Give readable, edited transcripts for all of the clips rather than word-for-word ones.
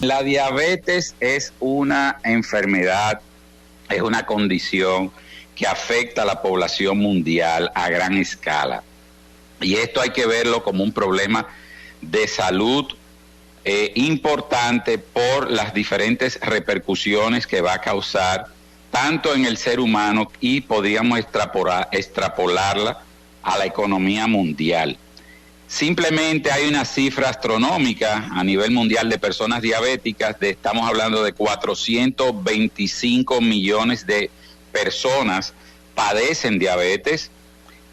La diabetes es una enfermedad, es una condición que afecta a la población mundial a gran escala. Y esto hay que verlo como un problema de salud importante por las diferentes repercusiones que va a causar tanto en el ser humano y podríamos extrapolarla a la economía mundial. Simplemente hay una cifra astronómica a nivel mundial de personas diabéticas, estamos hablando de 425 millones de personas padecen diabetes,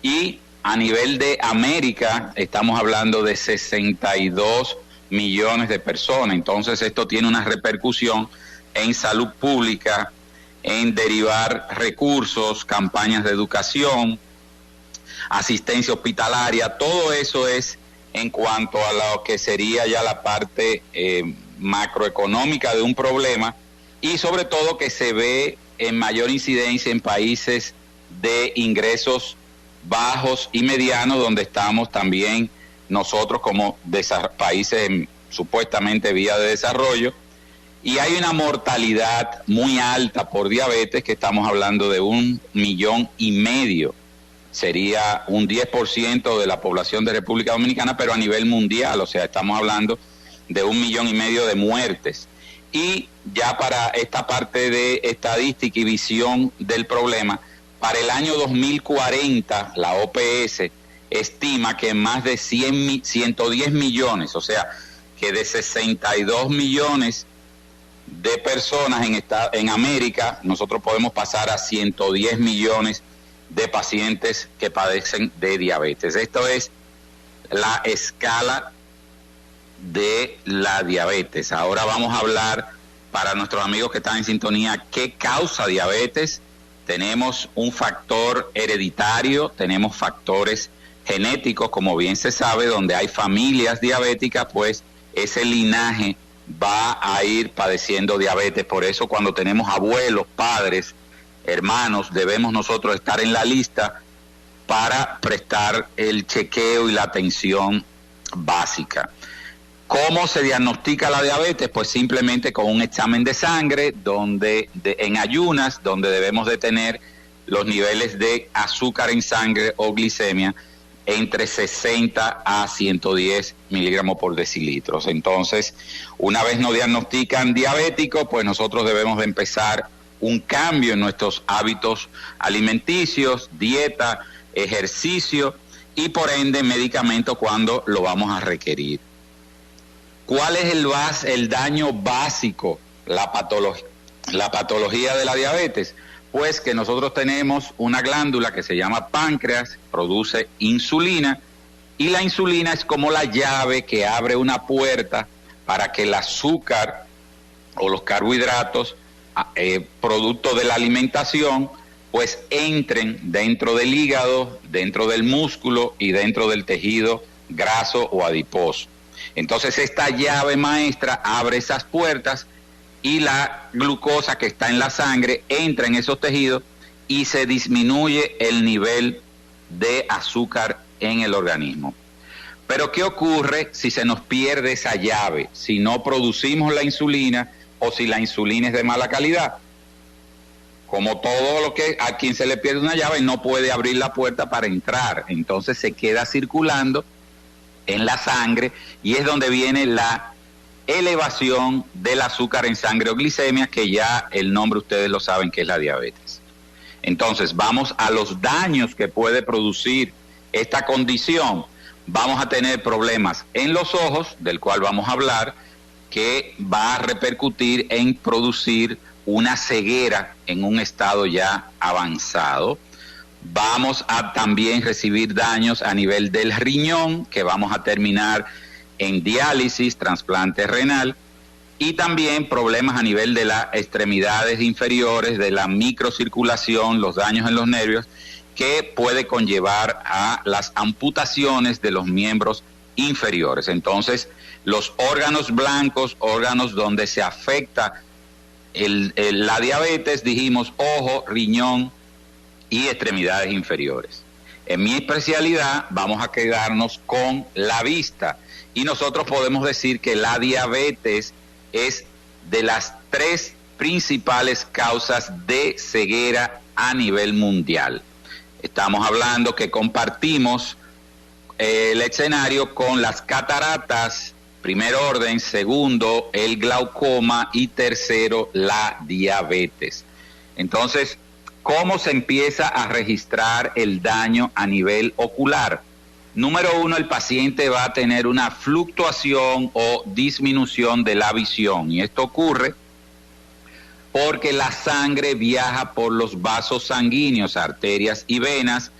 y a nivel de América estamos hablando de 62 millones de personas. Entonces esto tiene una repercusión en salud pública, en derivar recursos, campañas de educación, asistencia hospitalaria. Todo eso es en cuanto a lo que sería ya la parte macroeconómica de un problema, y sobre todo que se ve en mayor incidencia en países de ingresos bajos y medianos, donde estamos también nosotros como países en supuestamente vía de desarrollo, y hay una mortalidad muy alta por diabetes, que estamos hablando de 1,5 millones. Sería un 10% de la población de República Dominicana, pero a nivel mundial, o sea, estamos hablando de 1,5 millones de muertes. Y ya para esta parte de estadística y visión del problema, para el año 2040, la OPS estima que más de 110 millones, o sea, que de 62 millones de personas en América, nosotros podemos pasar a 110 millones de pacientes que padecen de diabetes. Esto es la escala de la diabetes. Ahora vamos a hablar, para nuestros amigos que están en sintonía, qué causa diabetes. Tenemos un factor hereditario, tenemos factores genéticos, como bien se sabe, donde hay familias diabéticas, pues ese linaje va a ir padeciendo diabetes. Por eso cuando tenemos abuelos, padres, hermanos, debemos nosotros estar en la lista para prestar el chequeo y la atención básica. ¿Cómo se diagnostica la diabetes? Pues simplemente con un examen de sangre, en ayunas, donde debemos de tener los niveles de azúcar en sangre o glicemia entre 60 a 110 miligramos por decilitros. Entonces, una vez nos diagnostican diabéticos, pues nosotros debemos de empezar un cambio en nuestros hábitos alimenticios, dieta, ejercicio y por ende medicamento cuando lo vamos a requerir. ¿Cuál es el daño básico, la patología de la diabetes? Pues que nosotros tenemos una glándula que se llama páncreas, produce insulina, y la insulina es como la llave que abre una puerta para que el azúcar o los carbohidratos, producto de la alimentación, pues entren dentro del hígado, dentro del músculo y dentro del tejido graso o adiposo. Entonces esta llave maestra abre esas puertas y la glucosa que está en la sangre entra en esos tejidos y se disminuye el nivel de azúcar en el organismo. Pero ¿qué ocurre si se nos pierde esa llave? Si no producimos la insulina o si la insulina es de mala calidad. Como todo lo que a quien se le pierde una llave no puede abrir la puerta para entrar, entonces se queda circulando en la sangre y es donde viene la elevación del azúcar en sangre o glicemia, que ya el nombre ustedes lo saben que es la diabetes. Entonces vamos a los daños que puede producir esta condición. Vamos a tener problemas en los ojos, del cual vamos a hablar, que va a repercutir en producir una ceguera en un estado ya avanzado. Vamos a también recibir daños a nivel del riñón, que vamos a terminar en diálisis, trasplante renal, y también problemas a nivel de las extremidades inferiores, de la microcirculación, los daños en los nervios, que puede conllevar a las amputaciones de los miembros inferiores. Entonces, los órganos blancos, órganos donde se afecta la diabetes, dijimos ojo, riñón y extremidades inferiores. En mi especialidad vamos a quedarnos con la vista y nosotros podemos decir que la diabetes es de las 3 principales causas de ceguera a nivel mundial. Estamos hablando que compartimos el escenario con las cataratas, primer orden, segundo, el glaucoma y tercero, la diabetes. Entonces, ¿cómo se empieza a registrar el daño a nivel ocular? Número 1, el paciente va a tener una fluctuación o disminución de la visión, y esto ocurre porque la sangre viaja por los vasos sanguíneos, arterias y venas,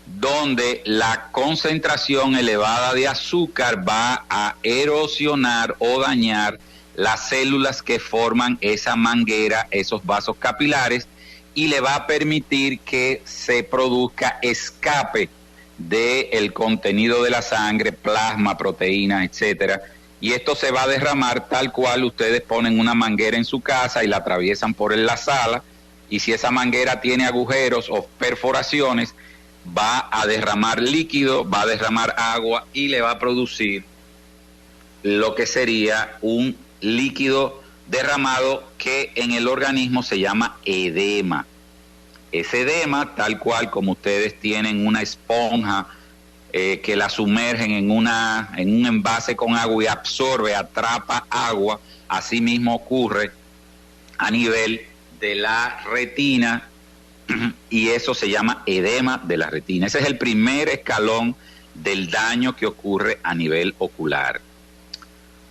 donde la concentración elevada de azúcar va a erosionar o dañar las células que forman esa manguera, esos vasos capilares, y le va a permitir que se produzca escape del contenido de la sangre, plasma, proteínas, etcétera. Y esto se va a derramar tal cual ustedes ponen una manguera en su casa y la atraviesan por la sala, y si esa manguera tiene agujeros o perforaciones, va a derramar líquido, va a derramar agua y le va a producir lo que sería un líquido derramado que en el organismo se llama edema. Ese edema, tal cual como ustedes tienen una esponja que la sumergen en un envase con agua y absorbe, atrapa agua, así mismo ocurre a nivel de la retina, y eso se llama edema de la retina. Ese es el primer escalón del daño que ocurre a nivel ocular.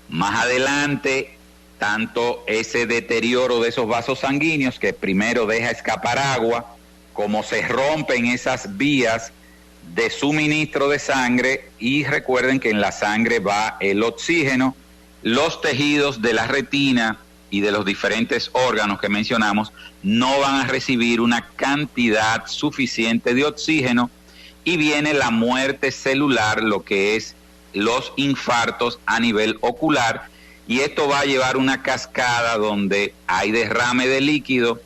Más adelante, tanto ese deterioro de esos vasos sanguíneos, que primero deja escapar agua, como se rompen esas vías de suministro de sangre, y recuerden que en la sangre va el oxígeno, los tejidos de la retina y de los diferentes órganos que mencionamos no van a recibir una cantidad suficiente de oxígeno, y viene la muerte celular, lo que es los infartos a nivel ocular, y esto va a llevar una cascada donde hay derrame de líquido,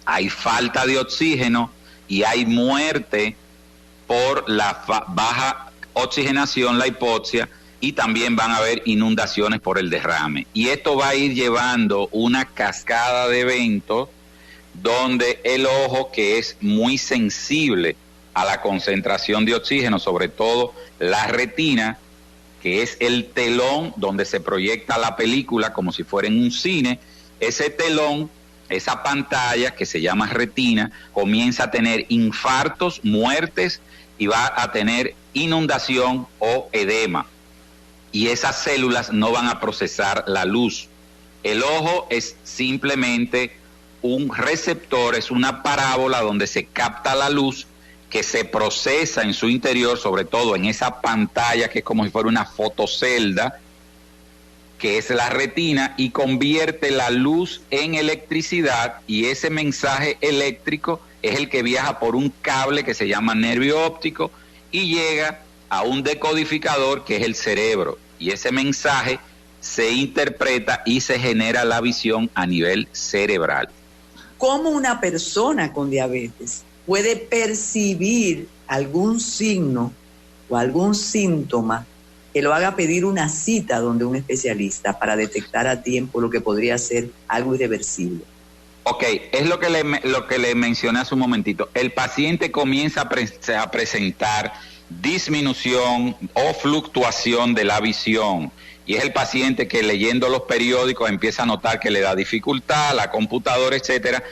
hay falta de oxígeno y hay muerte por la baja oxigenación, la hipoxia, y también van a haber inundaciones por el derrame. Y esto va a ir llevando una cascada de eventos donde el ojo, que es muy sensible a la concentración de oxígeno, sobre todo la retina, que es el telón donde se proyecta la película como si fuera en un cine, ese telón, esa pantalla que se llama retina, comienza a tener infartos, muertes, y va a tener inundación o edema. Y esas células no van a procesar la luz. El ojo es simplemente un receptor, es una parábola donde se capta la luz, que se procesa en su interior, sobre todo en esa pantalla que es como si fuera una fotocelda, que es la retina, y convierte la luz en electricidad, y ese mensaje eléctrico es el que viaja por un cable que se llama nervio óptico y llega a un decodificador que es el cerebro, y ese mensaje se interpreta y se genera la visión a nivel cerebral. ¿Cómo una persona con diabetes puede percibir algún signo o algún síntoma que lo haga pedir una cita donde un especialista para detectar a tiempo lo que podría ser algo irreversible? Ok, es lo que le mencioné hace un momentito. El paciente comienza a presentar disminución o fluctuación de la visión, y es el paciente que, leyendo los periódicos, empieza a notar que le da dificultad, la computadora, etcétera,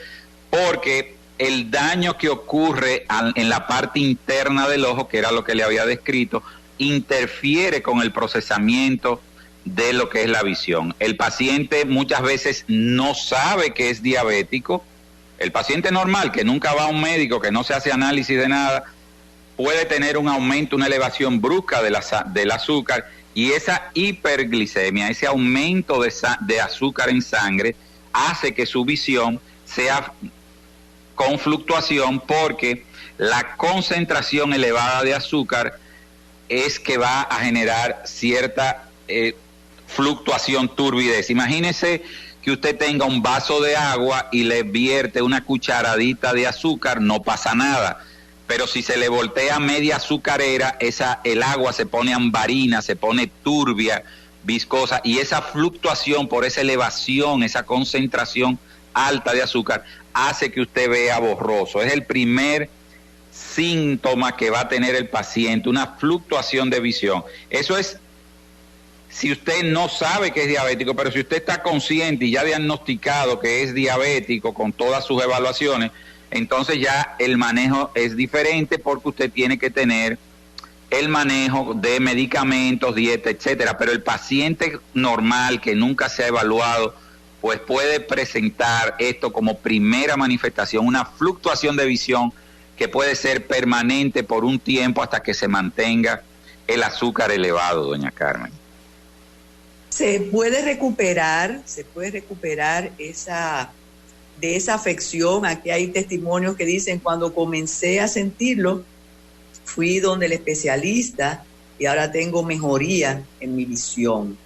porque el daño que ocurre en la parte interna del ojo, que era lo que le había descrito, interfiere con el procesamiento de lo que es la visión. El paciente muchas veces no sabe que es diabético. El paciente normal, que nunca va a un médico, que no se hace análisis de nada, puede tener un aumento, una elevación brusca del azúcar, y esa hiperglicemia, ese aumento de azúcar en sangre, hace que su visión sea con fluctuación, porque la concentración elevada de azúcar es que va a generar cierta fluctuación, turbidez. Imagínese que usted tenga un vaso de agua y le vierte una cucharadita de azúcar, no pasa nada. Pero si se le voltea media azucarera, el agua se pone ambarina, se pone turbia, viscosa, y esa fluctuación por esa elevación, esa concentración alta de azúcar, hace que usted vea borroso. Es el primer síntoma que va a tener el paciente, una fluctuación de visión. Eso es si usted no sabe que es diabético, pero si usted está consciente y ya diagnosticado que es diabético con todas sus evaluaciones, entonces ya el manejo es diferente, porque usted tiene que tener el manejo de medicamentos, dieta, etcétera. Pero el paciente normal que nunca se ha evaluado, pues puede presentar esto como primera manifestación, una fluctuación de visión que puede ser permanente por un tiempo hasta que se mantenga el azúcar elevado, doña Carmen. Se puede recuperar de esa afección. Aquí hay testimonios que dicen: cuando comencé a sentirlo, fui donde el especialista y ahora tengo mejoría en mi visión.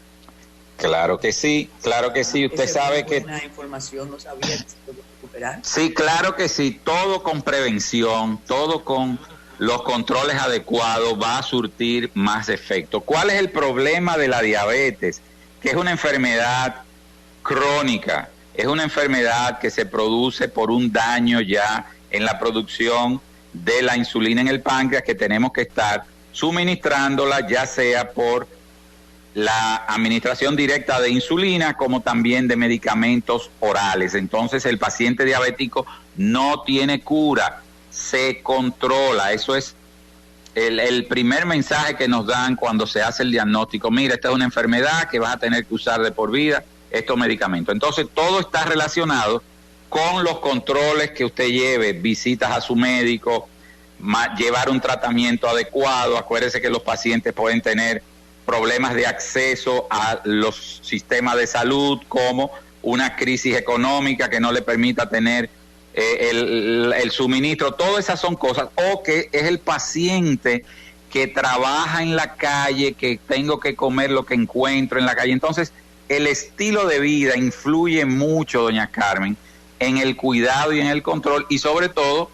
Claro que sí, claro que sí. Usted sabe que... Buena información, no sabía que se puede recuperar. Sí, claro que sí. Todo con prevención, todo con los controles adecuados va a surtir más efecto. ¿Cuál es el problema de la diabetes? Que es una enfermedad crónica, es una enfermedad que se produce por un daño ya en la producción de la insulina en el páncreas, que tenemos que estar suministrándola, ya sea por la administración directa de insulina como también de medicamentos orales. Entonces el paciente diabético no tiene cura, se controla. Eso es el primer mensaje que nos dan cuando se hace el diagnóstico. Mira, esta es una enfermedad que vas a tener que usar de por vida estos medicamentos. Entonces todo está relacionado con los controles que usted lleve, visitas a su médico, llevar un tratamiento adecuado. Acuérdese que los pacientes pueden tener problemas de acceso a los sistemas de salud, como una crisis económica que no le permita tener el suministro. Todas esas son cosas. O que es el paciente que trabaja en la calle, que tengo que comer lo que encuentro en la calle. Entonces el estilo de vida influye mucho, doña Carmen, en el cuidado y en el control, y sobre todo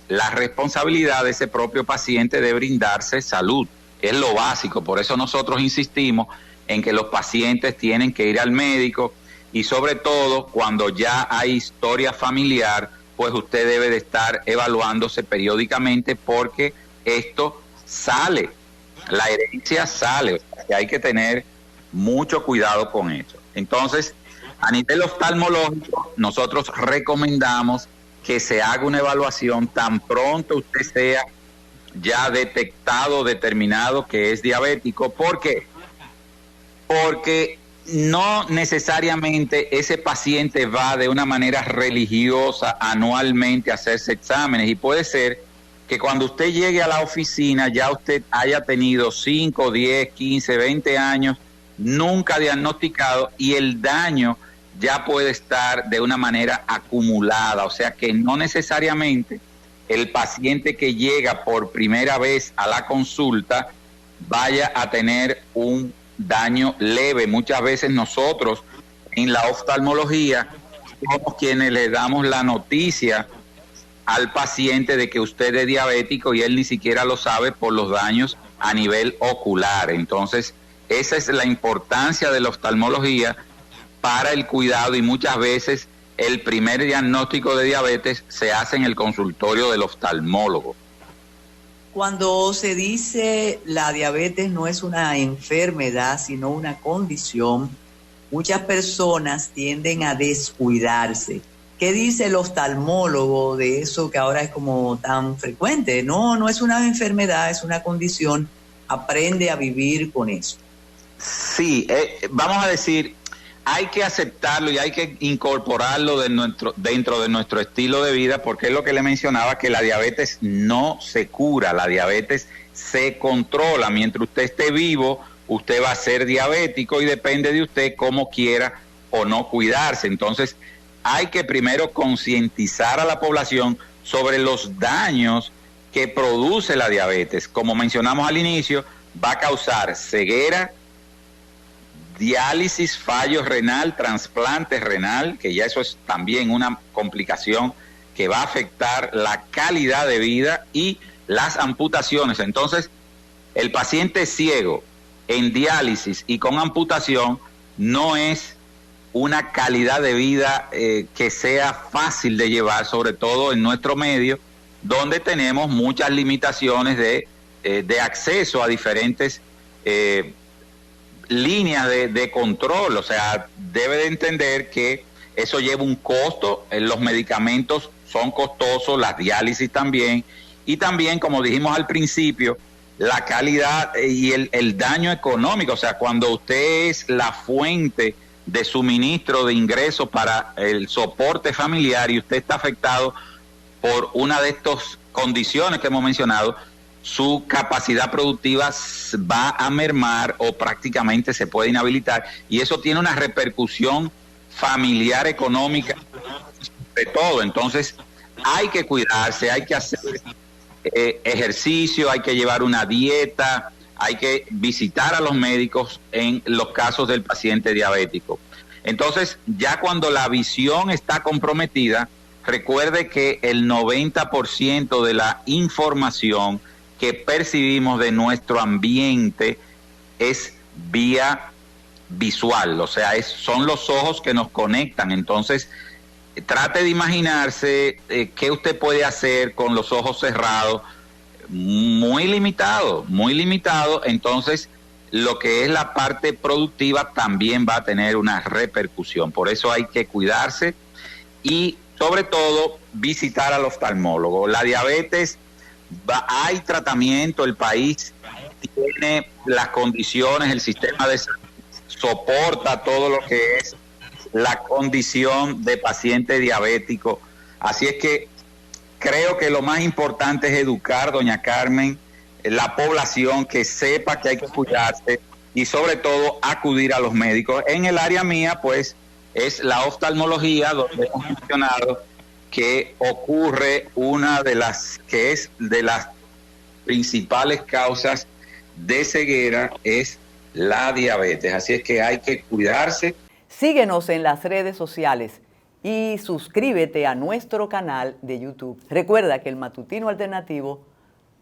la responsabilidad de ese propio paciente de brindarse salud. Es lo básico. Por eso nosotros insistimos en que los pacientes tienen que ir al médico, y sobre todo cuando ya hay historia familiar, pues usted debe de estar evaluándose periódicamente, porque esto sale, la herencia sale, o sea, que hay que tener mucho cuidado con eso. Entonces, a nivel oftalmológico, nosotros recomendamos que se haga una evaluación tan pronto usted sea ya detectado, determinado que es diabético. ¿Por qué? Porque no necesariamente ese paciente va de una manera religiosa anualmente a hacerse exámenes, y puede ser que cuando usted llegue a la oficina ya usted haya tenido 5, 10, 15, 20 años nunca diagnosticado, y el daño ya puede estar de una manera acumulada. O sea que no necesariamente el paciente que llega por primera vez a la consulta vaya a tener un daño leve. Muchas veces nosotros en la oftalmología somos quienes le damos la noticia al paciente de que usted es diabético, y él ni siquiera lo sabe por los daños a nivel ocular. Entonces esa es la importancia de la oftalmología para el cuidado, y muchas veces el primer diagnóstico de diabetes se hace en el consultorio del oftalmólogo. Cuando se dice la diabetes no es una enfermedad, sino una condición, muchas personas tienden a descuidarse. ¿Qué dice el oftalmólogo de eso que ahora es como tan frecuente? No es una enfermedad, es una condición. Aprende a vivir con eso. Sí, vamos a decir, hay que aceptarlo y hay que incorporarlo dentro de nuestro estilo de vida, porque es lo que le mencionaba, que la diabetes no se cura, la diabetes se controla. Mientras usted esté vivo, usted va a ser diabético, y depende de usted cómo quiera o no cuidarse. Entonces hay que primero concientizar a la población sobre los daños que produce la diabetes. Como mencionamos al inicio, va a causar ceguera, diálisis, fallo renal, trasplante renal, que ya eso es también una complicación que va a afectar la calidad de vida, y las amputaciones. Entonces, el paciente ciego en diálisis y con amputación no es una calidad de vida que sea fácil de llevar, sobre todo en nuestro medio, donde tenemos muchas limitaciones de acceso a diferentes líneas de control. O sea, debe de entender que eso lleva un costo, los medicamentos son costosos, las diálisis también, y también, como dijimos al principio, la calidad y el daño económico. O sea, cuando usted es la fuente de suministro de ingresos para el soporte familiar y usted está afectado por una de estas condiciones que hemos mencionado, su capacidad productiva va a mermar o prácticamente se puede inhabilitar, y eso tiene una repercusión familiar, económica, de todo. Entonces hay que cuidarse, hay que hacer ejercicio, hay que llevar una dieta, hay que visitar a los médicos en los casos del paciente diabético. Entonces, ya cuando la visión está comprometida, recuerde que el 90% de la información que percibimos de nuestro ambiente es vía visual, o sea, son los ojos que nos conectan. Entonces, trate de imaginarse qué usted puede hacer con los ojos cerrados, muy limitado. Entonces, lo que es la parte productiva también va a tener una repercusión. Por eso hay que cuidarse y, sobre todo, visitar al oftalmólogo. La diabetes, hay tratamiento, el país tiene las condiciones, el sistema de salud soporta todo lo que es la condición de paciente diabético. Así es que creo que lo más importante es educar, doña Carmen, la población, que sepa que hay que cuidarse y sobre todo acudir a los médicos. En el área mía, pues, es la oftalmología, donde hemos mencionado que ocurre una de las principales causas de ceguera es la diabetes. Así es que hay que cuidarse. Síguenos en las redes sociales y suscríbete a nuestro canal de YouTube. Recuerda que el Matutino Alternativo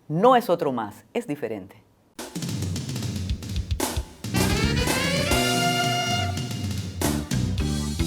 no es otro más, es diferente.